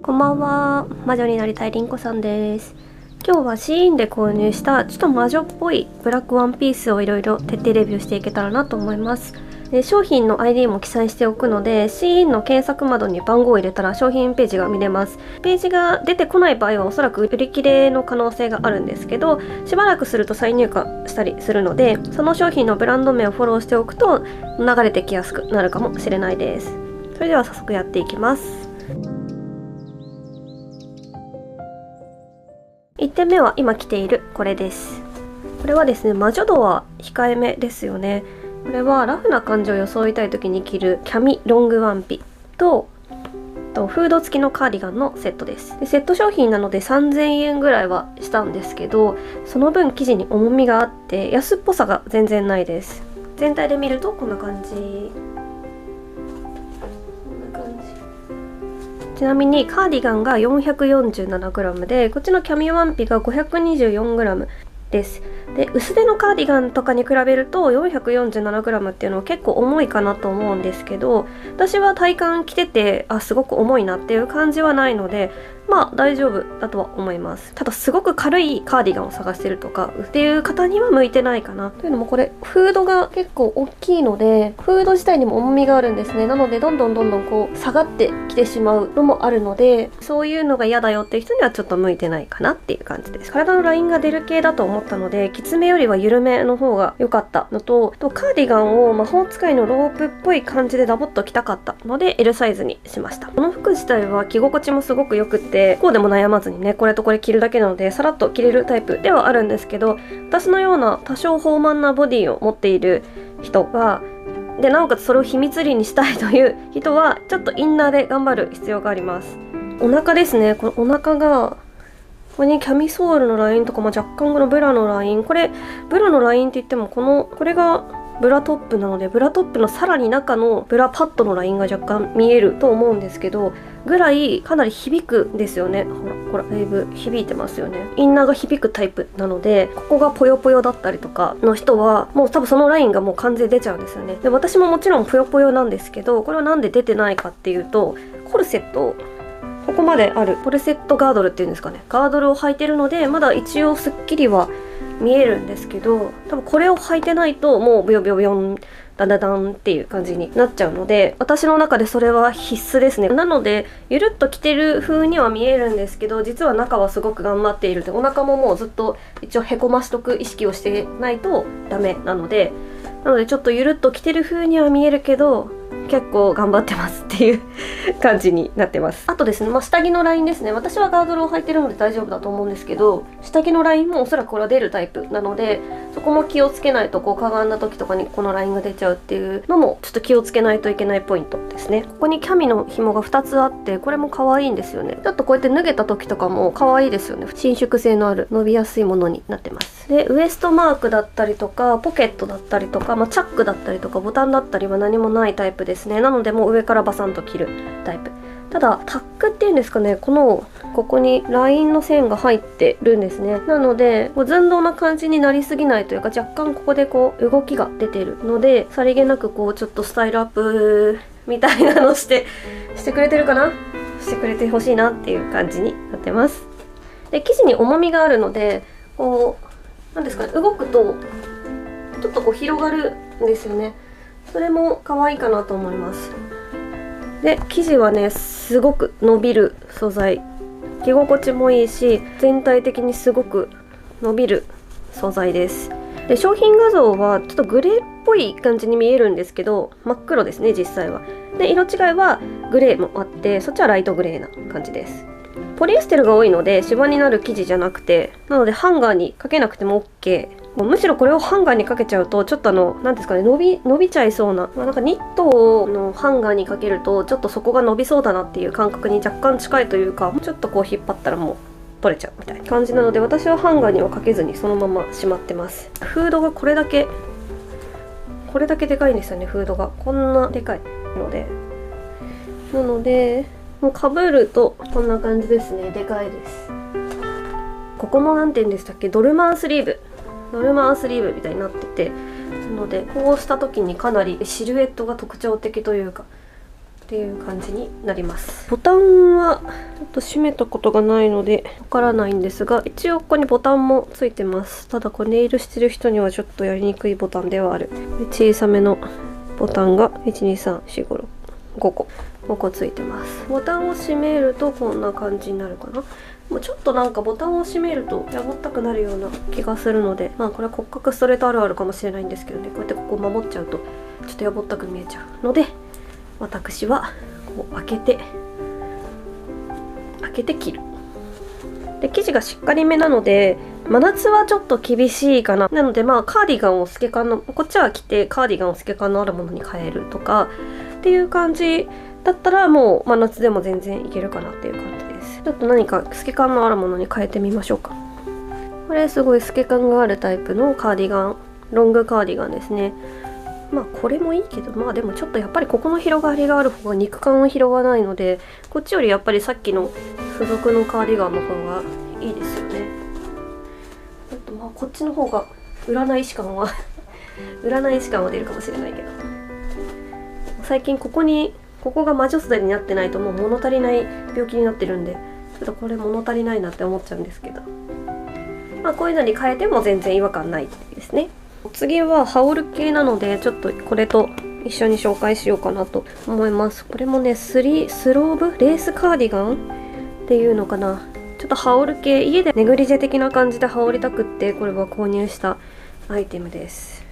こんばんは。魔女になりたいりんこさんです。今日はシーインで購入したちょっと魔女っぽいブラックワンピースをいろいろ徹底レビューしていけたらなと思います。で、商品の ID も記載しておくので、シーインの検索窓に番号を入れたら商品ページが見れます。ページが出てこない場合はおそらく売り切れの可能性があるんですけど、しばらくすると再入荷したりするので、その商品のブランド名をフォローしておくと流れてきやすくなるかもしれないです。それでは早速やっていきます。1点目は今着ているこれです。これはですね、魔女度は控えめですよね。これはラフな感じを装いたい時に着るキャミロングワンピとフード付きのカーディガンのセットです。でセット商品なので3000円ぐらいはしたんですけど、その分生地に重みがあって安っぽさが全然ないです。全体で見るとこんな感じ。ちなみにカーディガンが 447g で、こっちのキャミワンピが 524g です。で、薄手のカーディガンとかに比べると 447g っていうのは結構重いかなと思うんですけど、私は体感着ててすごく重いなっていう感じはないので、まあ大丈夫だとは思います。ただすごく軽いカーディガンを探してるとかっていう方には向いてないかな。というのもこれフードが結構大きいので、フード自体にも重みがあるんですね。なのでどんどんこう下がってきてしまうのもあるので、そういうのが嫌だよっていう人にはちょっと向いてないかなっていう感じです。体のラインが出る系だと思ったので、きつめよりは緩めの方が良かったのと、カーディガンを魔法使いのロープっぽい感じでダボっと着たかったので L サイズにしました。この服自体は着心地もすごく良くって、こうでも悩まずにね、これとこれ着るだけなのでさらっと着れるタイプではあるんですけど、私のような多少豊満なボディを持っている人がで、なおかつそれを秘密裏にしたいという人はちょっとインナーで頑張る必要があります。お腹ですね。このお腹がここにキャミソールのラインとか、若干このブラのライン、これブラのラインって言ってもこれがブラトップなので、ブラトップのさらに中のブラパッドのラインが若干見えると思うんですけど、ぐらいかなり響くんですよね。ほらだいぶ響いてますよね。インナーが響くタイプなので、ここがぽよぽよだったりとかの人はもう多分そのラインがもう完全に出ちゃうんですよね。で、私ももちろんぽよぽよなんですけど、これはなんで出てないかっていうと、コルセット、ここまであるコルセットガードルっていうんですかね、ガードルを履いてるのでまだ一応すっきりは見えるんですけど、多分これを履いてないともうブヨブヨブヨンダンダダンっていう感じになっちゃうので、私の中でそれは必須ですね。なのでゆるっと着てる風には見えるんですけど、実は中はすごく頑張っているで、お腹ももうずっと一応へこましとく意識をしてないとダメなのでちょっとゆるっと着てる風には見えるけど結構頑張ってますっていう感じになってます。あとですね、下着のラインですね。私はガードルを履いてるので大丈夫だと思うんですけど、下着のラインもおそらくこれは出るタイプなので、そこも気をつけないと、こうかがんだ時とかにこのラインが出ちゃうっていうのもちょっと気をつけないといけないポイントですね。ここにキャミの紐が2つあって、これも可愛いんですよね。ちょっとこうやって脱げた時とかも可愛いですよね。伸縮性のある伸びやすいものになってます。で、ウエストマークだったりとかポケットだったりとか、チャックだったりとかボタンだったりは何もないタイプですね。なのでもう上からバサンと切るタイプ。ただタックっていうんですかね、ここにラインの線が入ってるんですね。なので寸胴な感じになりすぎないというか、若干ここでこう動きが出てるので、さりげなくこうちょっとスタイルアップみたいなのしてくれてるかな、してくれてほしいなっていう感じになってます。で、生地に重みがあるので、こうなんですかね、動くとちょっとこう広がるんですよね。それも可愛いかなと思います。で、生地はね、すごく伸びる素材、着心地もいいし、全体的にすごく伸びる素材です。で、商品画像はちょっとグレーっぽい感じに見えるんですけど、真っ黒ですね実際は。で、色違いはグレーもあって、そっちはライトグレーな感じです。ポリエステルが多いのでシワになる生地じゃなくて、なのでハンガーにかけなくても OK。むしろこれをハンガーにかけちゃうとちょっとなんですかね、伸びちゃいそうな、なんかニットのハンガーにかけるとちょっとそこが伸びそうだなっていう感覚に若干近いというか、ちょっとこう引っ張ったらもう取れちゃうみたいな感じなので、私はハンガーにはかけずにそのまましまってます。フードがこれだけでかいんですよね。フードがこんなでかいので、なのでもうかぶるとこんな感じですね。でかいです。ここも何て言うんでしたっけ、ドルマンスリーブみたいになってて、なのでこうした時にかなりシルエットが特徴的というか、っていう感じになります。ボタンはちょっと閉めたことがないのでわからないんですが、一応ここにボタンもついてます。ただこれネイルしてる人にはちょっとやりにくいボタンではある。で小さめのボタンが12345個ついてます。ボタンを閉めるとこんな感じになるかな。もうちょっとなんかボタンを閉めるとやぼったくなるような気がするので、まあこれは骨格ストレートあるあるかもしれないんですけどね、こうやってここ守っちゃうとちょっとやぼったく見えちゃうので、私はこう開けて切る。で生地がしっかりめなので真夏はちょっと厳しいかな。なのでまあカーディガンを透け感のこっちは着てカーディガンを透け感のあるものに変えるとかっていう感じだったら、もう真夏でも全然いけるかなっていう感じです。ちょっと何か透け感のあるものに変えてみましょうか。これすごい透け感があるタイプのカーディガン、ロングカーディガンですね。まあこれもいいけど、まあでもちょっとやっぱりここの広がりがある方が肉感は広がないので、こっちよりやっぱりさっきの付属のカーディガンの方がいいですよね。あとまあこっちの方が占い師感は占い師感は出るかもしれないけど、最近ここが魔女袖になってないともう物足りない病気になってるんで、ちょっとこれ物足りないなって思っちゃうんですけど、まあこういうのに変えても全然違和感ないですね。次は羽織る系なので、ちょっとこれと一緒に紹介しようかなと思います。これもねスローブレースカーディガンっていうのかな。ちょっと羽織る系、家でネグリジェ的な感じで羽織りたくって、これは購入したアイテムです。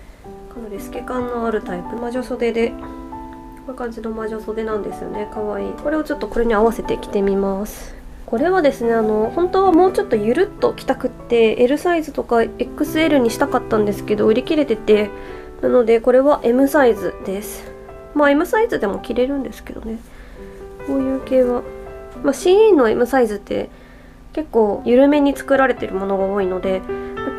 かなり透け感のあるタイプ、魔女袖でこういう感じの魔女袖なんですよね。かわいい。これをちょっとこれに合わせて着てみます。これはですね、本当はもうちょっとゆるっと着たくって L サイズとか XL にしたかったんですけど売り切れてて、なのでこれは M サイズです。まあ M サイズでも着れるんですけどね、こういう系はまあ CE の M サイズって結構緩めに作られてるものが多いので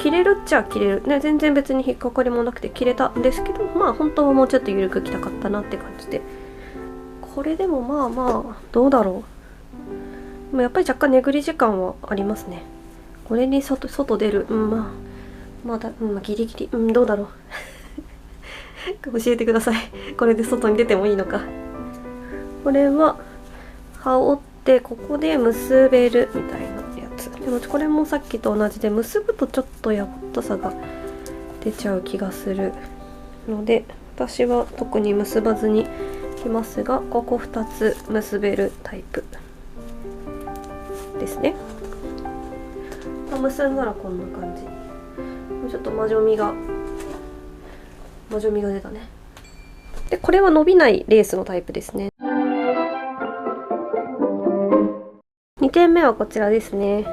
着れるっちゃ着れるね。全然別に引っかかりもなくて着れたんですけど、まあ本当はもうちょっと緩く着たかったなって感じで、これでもまあまあどうだろう。でもやっぱり若干ネグリジェ感はありますね。これに外出る、まだ、ギリギリ、どうだろう教えてください。これで外に出てもいいのか。これは羽織ってここで結べるみたいなやつ。でもこれもさっきと同じで結ぶとちょっとやぼったさが出ちゃう気がするので、私は特に結ばずにきますが、ここ2つ結べるタイプですね。結んだらこんな感じ。ちょっと魔女味が出たね。でこれは伸びないレースのタイプですね。2点目はこちらですね。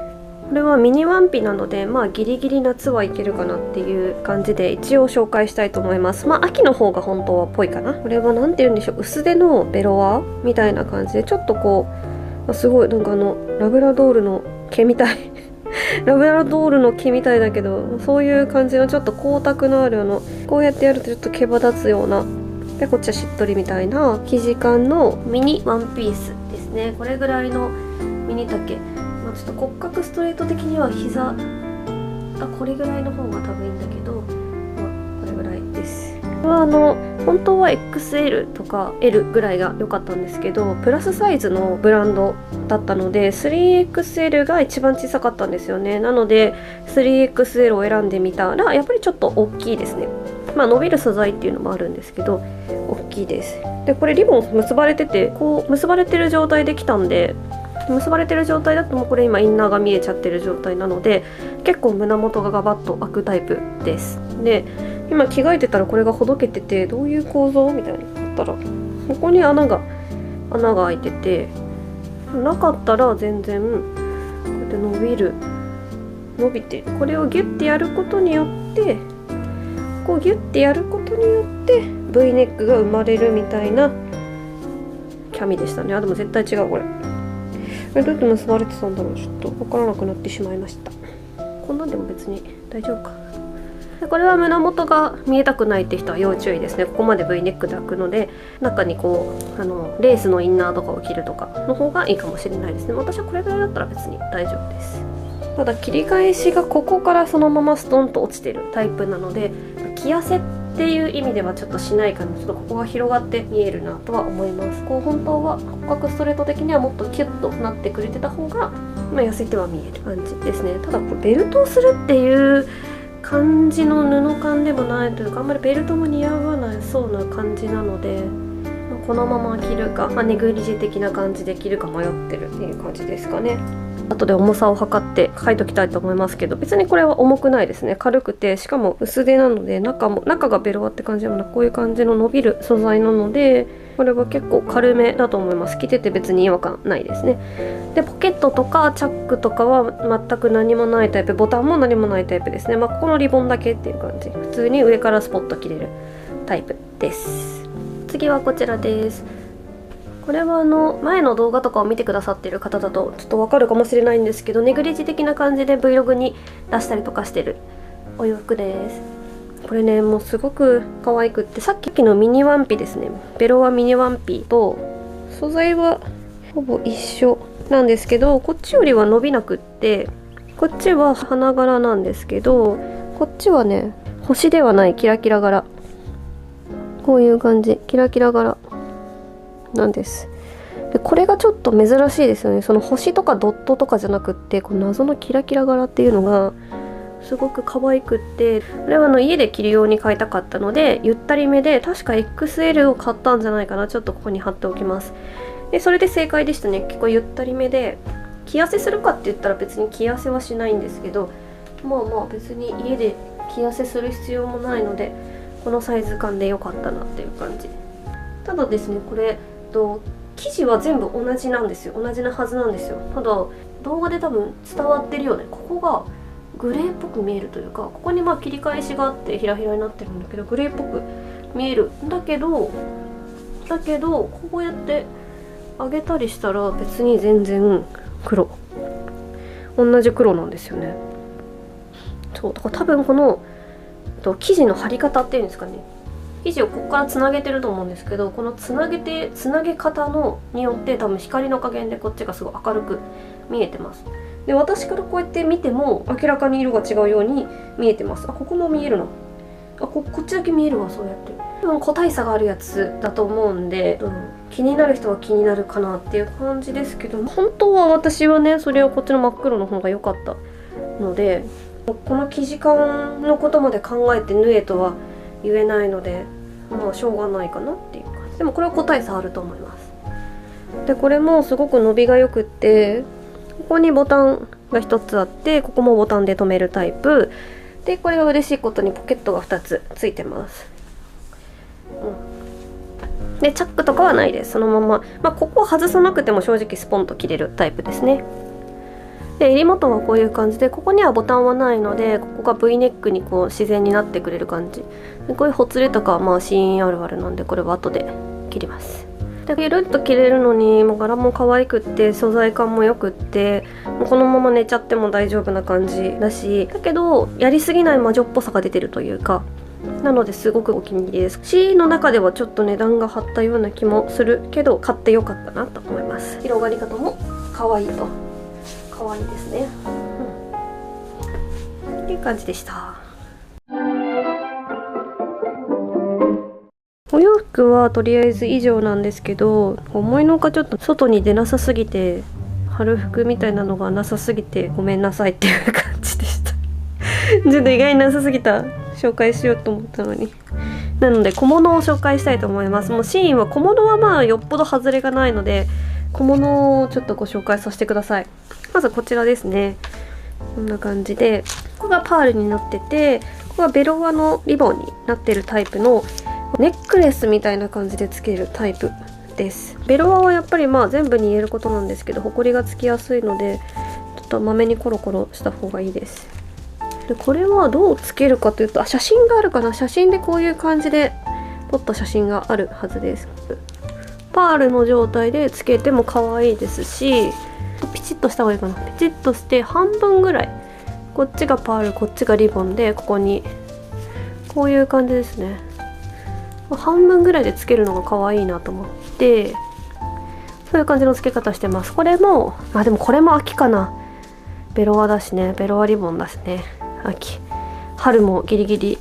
これはミニワンピなので、まあギリギリ夏はいけるかなっていう感じで一応紹介したいと思います。まあ秋の方が本当はっぽいかな。これは何て言うんでしょう、薄手のベロアみたいな感じで、ちょっとこうすごいなんかラブラドールの毛みたいラブラドールの毛みたいだけど、そういう感じのちょっと光沢のあるこうやってやるとちょっと毛羽立つような、でこっちはしっとりみたいな生地感のミニワンピースですね。これぐらいのミニ丈、ちょっと骨格ストレート的には膝これぐらいの方が多分いいんだけど、これぐらいです。これは本当は XL とか L ぐらいが良かったんですけど、プラスサイズのブランドだったので 3XL が一番小さかったんですよね。なので 3XL を選んでみたらやっぱりちょっと大きいですね。まあ伸びる素材っていうのもあるんですけど大きいです。でこれリボン結ばれてて、こう結ばれてる状態できたんで、結ばれてる状態だともうこれ今インナーが見えちゃってる状態なので、結構胸元がガバッと開くタイプです。で今着替えてたらこれがほどけてて、どういう構造みたいになったらここに穴が開いてて、なかったら全然こうやって伸びて、これをギュッてやることによってこうギュッてやることによって V ネックが生まれるみたいなキャミでしたね。でも絶対違うこれどうやって結ばれてたんだろう、ちょっと分からなくなってしまいました。こんなんでも別に大丈夫か。でこれは胸元が見えたくないって人は要注意ですね。ここまで V ネックで開くので、中にこうレースのインナーとかを着るとかの方がいいかもしれないですね。私はこれぐらいだったら別に大丈夫です。ただ切り返しがここからそのままストンと落ちてるタイプなので、着痩せっていう意味ではちょっとしないかな。ちょっとここが広がって見えるなとは思います。こう本当は骨格ストレート的にはもっとキュッとなってくれてた方が、痩せては見える感じですね。ただこれベルトをするっていう感じの布感でもないというか、あんまりベルトも似合わないそうな感じなので、このまま着るか、ネグリジェ的な感じで着るか迷ってるっていう感じですかね。後で重さを測って書いときたいと思いますけど、別にこれは重くないですね。軽くて、しかも薄手なので、中がベロアって感じでもなく、こういう感じの伸びる素材なので、これは結構軽めだと思います。着てて別に違和感ないですね。でポケットとかチャックとかは全く何もないタイプ、ボタンも何もないタイプですね。ここのリボンだけっていう感じ。普通に上からスポッと着れるタイプです。次はこちらです。これは前の動画とかを見てくださっている方だとちょっとわかるかもしれないんですけど、ネグリジェ的な感じで Vlog に出したりとかしてるお洋服です。これね、もうすごく可愛くって、さっきのミニワンピですね。ベロアミニワンピと素材はほぼ一緒なんですけど、こっちよりは伸びなくって、こっちは花柄なんですけど、こっちはね星ではないキラキラ柄、こういう感じ、キラキラ柄なんです。でこれがちょっと珍しいですよね。その星とかドットとかじゃなくって、この謎のキラキラ柄っていうのがすごく可愛くって、これは家で着るように買いたかったので、ゆったりめで、確か XL を買ったんじゃないかな。ちょっとここに貼っておきます。でそれで正解でしたね。結構ゆったりめで、着痩せするかって言ったら別に着痩せはしないんですけど、別に家で着痩せする必要もないので、このサイズ感で良かったなっていう感じ。ただですね、これ生地は全部同じなんですよ。同じなはずなんですよ。ただ動画で多分伝わってるよね。ここがグレーっぽく見えるというか、ここに切り返しがあってひらひらになってるんだけど、グレーっぽく見えるんだけどこうやって上げたりしたら別に全然黒、同じ黒なんですよね。そうだから多分この生地の張り方っていうんですかね、生地をここからつなげてると思うんですけど、このつなげ方によって多分光の加減でこっちがすごい明るく見えてます。で私からこうやって見ても明らかに色が違うように見えてます。ここも見えるな。こっちだけ見えるわ。そうやって多分個体差があるやつだと思うんで、気になる人は気になるかなっていう感じですけど、本当は私はね、それはこっちの真っ黒の方が良かったので、この生地感のことまで考えて縫えとは言えないので、しょうがないかなっていう感じ。でもこれは個体差あると思います。でこれもすごく伸びがよくって、ここにボタンが1つあって、ここもボタンで留めるタイプで、これは嬉しいことにポケットが2つついてます。でチャックとかはないです。そのまま、ここを外さなくても正直スポンと切れるタイプですね。で襟元はこういう感じで、ここにはボタンはないので、ここが V ネックにこう自然になってくれる感じで、こういうほつれとかはシーンあるあるなんで、これは後で切ります。でゆるっと着れるのに、柄も可愛くって素材感もよくって、もうこのまま寝ちゃっても大丈夫な感じだし、だけどやりすぎない魔女っぽさが出てるというか、なのですごくお気に入りです。C の中ではちょっと値段が張ったような気もするけど、買ってよかったなと思います。広がり方も可愛いと可愛いですね。っていう感じでした。お洋服はとりあえず以上なんですけど、思いのほかちょっと外に出なさすぎて、春服みたいなのがなさすぎてごめんなさいっていう感じでしたちょっと意外になさすぎた。紹介しようと思ったのに。なので小物を紹介したいと思います。もうシーンは小物はよっぽど外れがないので、小物をちょっとご紹介させてください。まずこちらですね。こんな感じで、ここがパールになってて、ここがベロアのリボンになってるタイプのネックレスみたいな感じでつけるタイプです。ベロアはやっぱり全部に言えることなんですけど、ホコリがつきやすいのでちょっとまめにコロコロした方がいいです。でこれはどうつけるかというと、写真があるかな。写真でこういう感じで撮った写真があるはずです。パールの状態でつけても可愛いですし、ピチッとした方がいいかな。ピチッとして半分ぐらい、こっちがパールこっちがリボンで、ここにこういう感じですね。半分ぐらいでつけるのが可愛いなと思って、そういう感じの付け方してます。これもでもこれも秋かな。ベロアだしね、ベロアリボンだしね、秋。春もギリギリ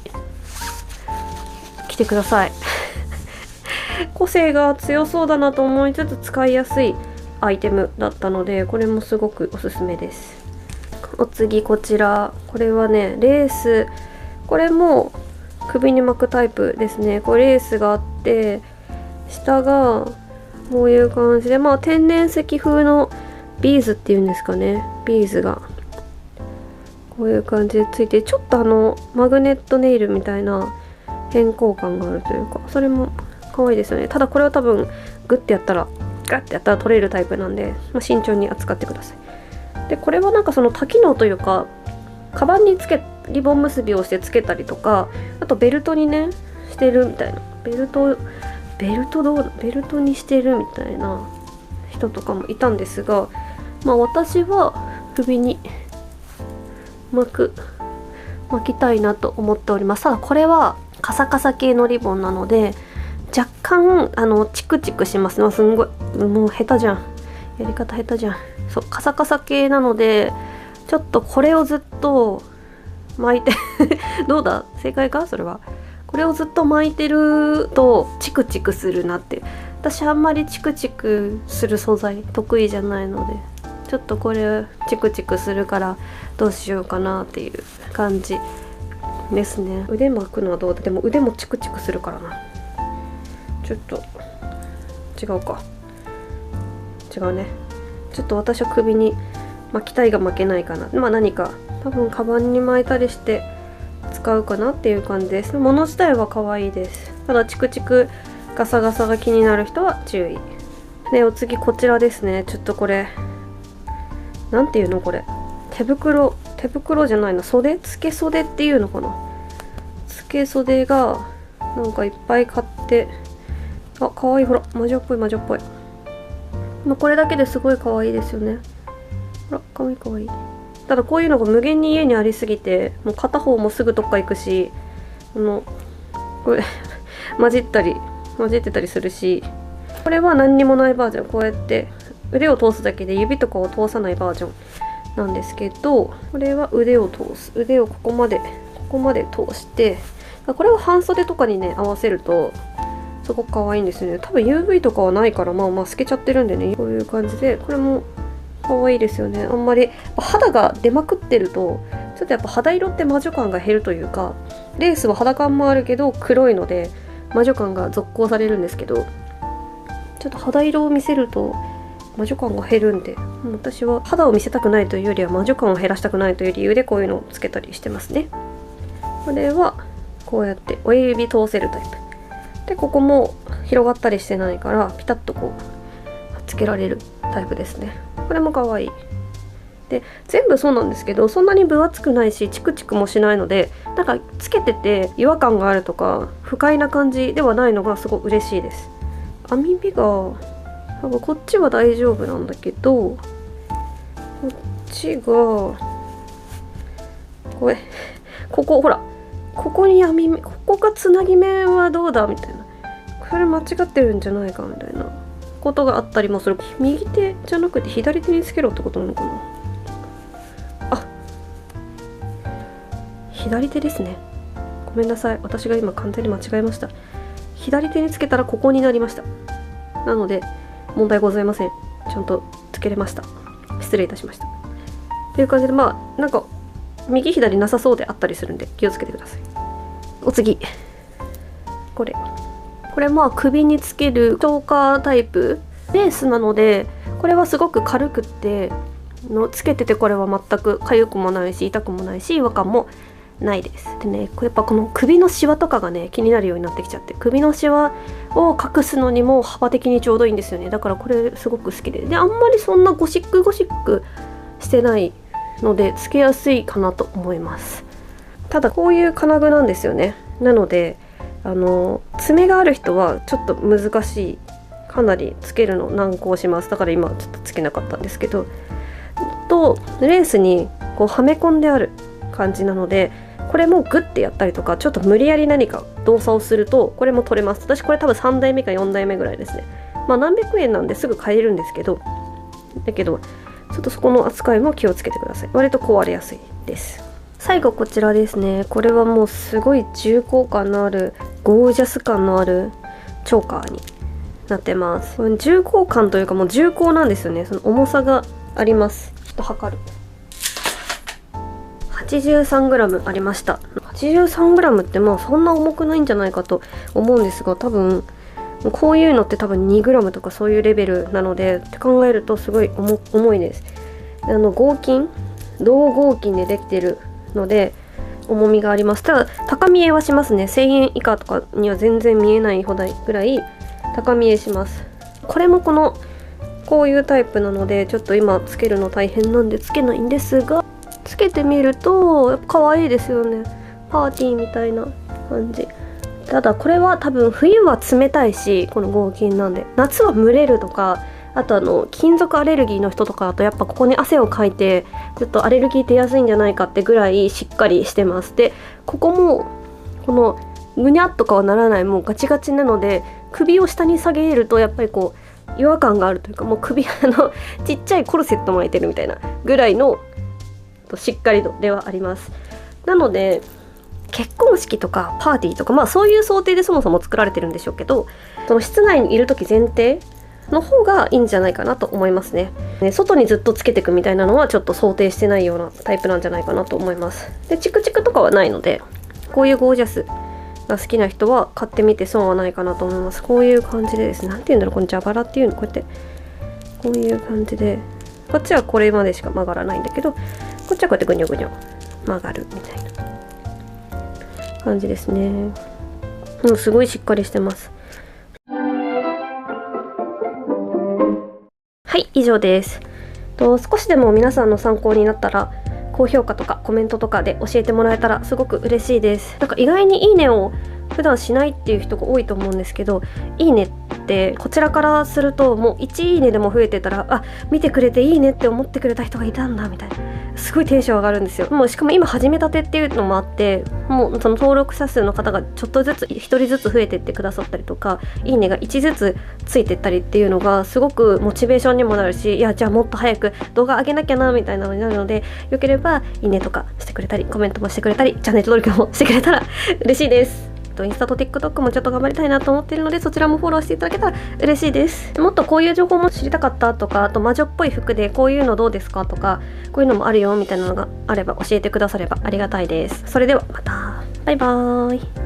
てください個性が強そうだなと思いつつ使いやすいアイテムだったので、これもすごくおすすめです。お次こちら、これはねレース、これも首に巻くタイプですね。これレースがあって、下がこういう感じで、まあ天然石風のビーズっていうんですかね、ビーズがこういう感じでついて、ちょっとマグネットネイルみたいな変更感があるというか、それも可愛いですよね。ただこれは多分グッてやったら取れるタイプなんで、まあ、慎重に扱ってください。でこれはなんかその多機能というか、カバンにリボン結びをしてつけたりとか、あとベルトにねしてるみたいな、ベルトにしてるみたいな人とかもいたんですが、まあ私は首に巻きたいなと思っております。ただこれはカサカサ系のリボンなので若干チクチクしますね。すんごいもう下手じゃん、やり方下手じゃん。そうカサカサ系なので、ちょっとこれをずっと巻いてどうだ、正解かそれは。これをずっと巻いてるとチクチクするなって。私あんまりチクチクする素材得意じゃないので、ちょっとこれチクチクするからどうしようかなっていう感じですね。腕巻くのはどうだ、でも腕もチクチクするからな。ちょっと違うか、違うね。ちょっと私は首に巻きたいが巻けないかな。まあ何か多分カバンに巻いたりして使うかなっていう感じです。物自体は可愛いです。ただチクチクガサガサが気になる人は注意。でお次こちらですね。ちょっとこれなんていうの、これ手袋じゃないの、付け袖っていうのかな。付け袖がなんかいっぱい買って、あ、かわいい。ほら魔女っぽい。まあ、これだけですごい可愛いですよね。ほらかわいい。ただこういうのが無限に家にありすぎて、もう片方もすぐどっか行くし、これ混じってたりするし、これは何にもないバージョン。こうやって腕を通すだけで指とかを通さないバージョンなんですけど、これは腕をここまで通して、これを半袖とかにね合わせるとすごく可愛いんですよね。多分 UV とかはないから、まあ透けちゃってるんでね、こういう感じで、これも可愛いですよね。あんまり肌が出まくってるとちょっとやっぱ肌色って魔女感が減るというか、レースは肌感もあるけど黒いので魔女感が続行されるんですけど、ちょっと肌色を見せると魔女感が減るんで、私は肌を見せたくないというよりは魔女感を減らしたくないという理由でこういうのをつけたりしてますね。これはこうやって親指通せるタイプで、ここも広がったりしてないからピタッとこうつけられるタイプですね。これも可愛い。で全部そうなんですけど、そんなに分厚くないしチクチクもしないので、なんかつけてて違和感があるとか不快な感じではないのがすごい嬉しいです。網目が多分こっちは大丈夫なんだけど、こっちがここほら、ここに網目、ここがつなぎ目はどうだみたいな、これ間違ってるんじゃないかみたいなことがあったりもする。右手じゃなくて左手につけろってことなのかな。あ、左手ですね。ごめんなさい、私が今完全に間違えました。左手につけたらここになりました。なので問題ございません。ちゃんとつけれました。失礼いたしました。という感じで、まあなんか右左なさそうであったりするんで気をつけてください。お次、これまあ首につけるチョーカータイプレースなので、これはすごく軽くってつけてて、これは全く痒くもないし痛くもないし違和感もないです。でね、やっぱこの首のシワとかがね気になるようになってきちゃって、首のシワを隠すのにも幅的にちょうどいいんですよね。だからこれすごく好きで、あんまりそんなゴシックしてないのでつけやすいかなと思います。ただこういう金具なんですよね。なので爪がある人はちょっと難しい、かなりつけるの難航します。だから今ちょっとつけなかったんですけど、レースにこうはめ込んである感じなので、これもグッてやったりとかちょっと無理やり何か動作をするとこれも取れます。私これ多分3代目か4代目ぐらいですね。まあ何百円なんですぐ買えるんですけど、ちょっとそこの扱いも気をつけてください。割と壊れやすいです。最後こちらですね。これはもうすごい重厚感のあるゴージャス感のあるチョーカーになってます。これ重厚感というかもう重厚なんですよね。その重さがあります。ちょっと測る。83g ありました。83g ってまあそんな重くないんじゃないかと思うんですが、多分こういうのって多分 2g とかそういうレベルなのでって考えるとすごい重いです。合金銅合金でできてるので重みがあります。ただ高見えはしますね。1000円以下とかには全然見えないほどぐらい高見えします。これもこういうタイプなのでちょっと今つけるの大変なんでつけないんですが、つけてみるとやっぱ可愛いですよね。パーティーみたいな感じ。ただこれは多分冬は冷たいし、この合金なんで夏は蒸れるとか、あと金属アレルギーの人とかだとやっぱここに汗をかいてちょっとアレルギー出やすいんじゃないかってぐらいしっかりしてます。でここもこのぐにゃっとかはならない、もうガチガチなので首を下に下げるとやっぱりこう違和感があるというか、もう首ちっちゃいコルセット巻いてるみたいなぐらいのしっかり度ではあります。なので結婚式とかパーティーとかまあそういう想定でそもそも作られてるんでしょうけど、その室内にいる時前提の方がいいんじゃないかなと思いますね。外にずっとつけていくみたいなのはちょっと想定してないようなタイプなんじゃないかなと思います。でチクチクとかはないので、こういうゴージャスが好きな人は買ってみて損はないかなと思います。こういう感じでですね、なんていうんだろう、この蛇腹っていうの、こうやってこういう感じで、こっちはこれまでしか曲がらないんだけど、こっちはこうやってぐにょぐにょ曲がるみたいな感じですね。もうすごいしっかりしてます。はい、以上です。少しでも皆さんの参考になったら高評価とかコメントとかで教えてもらえたらすごく嬉しいです。なんか意外にいいねを普段しないっていう人が多いと思うんですけど、いいねってこちらからするともう1いいねでも増えてたら、あ、見てくれていいねって思ってくれた人がいたんだみたいな、すごいテンション上がるんですよ。もうしかも今始めたてっていうのもあって、もうその登録者数の方がちょっとずつ1人ずつ増えてってくださったりとか、いいねが1ずつついてったりっていうのがすごくモチベーションにもなるし、いやじゃあもっと早く動画上げなきゃなみたいなのになるので、よければいいねとかしてくれたりコメントもしてくれたりチャンネル登録もしてくれたら嬉しいです。インスタと TikTok もちょっと頑張りたいなと思っているので、そちらもフォローしていただけたら嬉しいです。もっとこういう情報も知りたかったとか、あと魔女っぽい服でこういうのどうですかとか、こういうのもあるよみたいなのがあれば教えてくださればありがたいです。それではまた、バイバーイ。